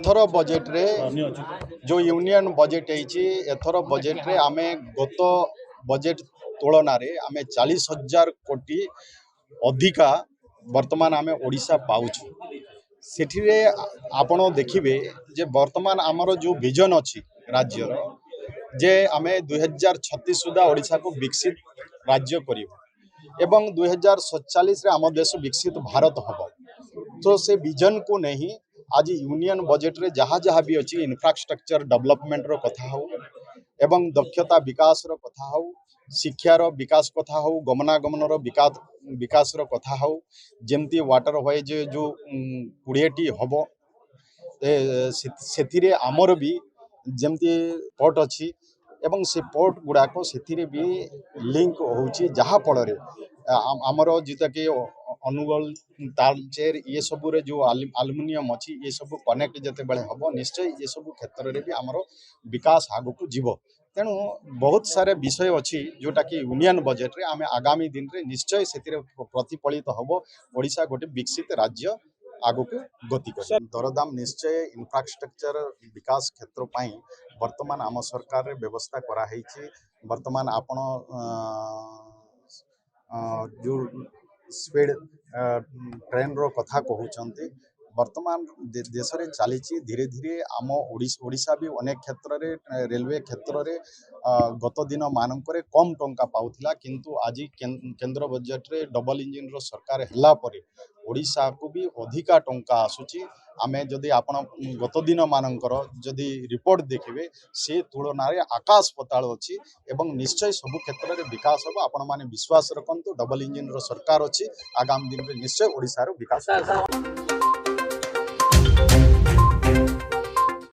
एथर budget रे जो union budget एथर budget रे आमे गत बजेट तुलन आमे 40,000 कोटी अधिका वर्तमान आमे ओडिशा पाउछु। सेठिरे आपण देखिबे जे वर्तमान आमर जो विजन अछि राज्यर जे आमे 2036 सुधा ओडिशा को विकसित राज्य करिबो एवं 2047 रे आम देश विकसित भारत हबो। तो से विजन को नहीं आज यूनियन बजेट रे जहाँ जहाँ भी अच्छी इंफ्रास्ट्रक्चर डेवलपमेंट रो कथा हो एवं दक्षता विकास रो कथा हो शिक्षार विकास कथा हो गमनागमन रो विकास रो कथा हो जेमती वाटर वाइज जो 20टी हबो से आमर भी जेमती पोर्ट अच्छी एवं से पोर्ट गुड़ाक से भी लिंक होची जहाँ फल आमर जोटा कि अनुगोल तालचेर ये सब रे जो आलुमिनियम अच्छी ये सब कनेक्ट जिते बड़े हम निश्चय ये सब क्षेत्र में भी आमर विकास आग को जीव। तेणु बहुत सारे विषय अच्छी जोटा कि यूनियन बजेट रे आमे आगामी दिन रे निश्चय से प्रतिफलित हम ओडिशा गोटे विकसित राज्य आग को गति कर। दरदाम निश्चय इंफ्रास्ट्रक्चर विकास क्षेत्र पाई वर्तमान आम सरकार रे व्यवस्था कराई। वर्तमान आपण जो स्पीड ट्रेन रो कथा कहते वर्तमान देश में चली धीरे धीरे आम ओडिशा भी अनेक क्षेत्र में रेलवे क्षेत्र में गत दिन मानक कम टंका पाउथिला किंतु आज केंद्र बजेट रे डबल इंजिन रो सरकार हैला परे ओडिशा को भी अधिका टंका आसुची। आमे जदि आपण गत दिन मानकर जदि रिपोर्ट देखिबे से तुलन में आकाश पताल अच्छी एवं निश्चय सब क्षेत्र में विकास हम आपण माने विश्वास रखंतु डबल इंजिन रो सरकार अच्छी आगामी दिन में निश्चय ओडिशा रो विकास।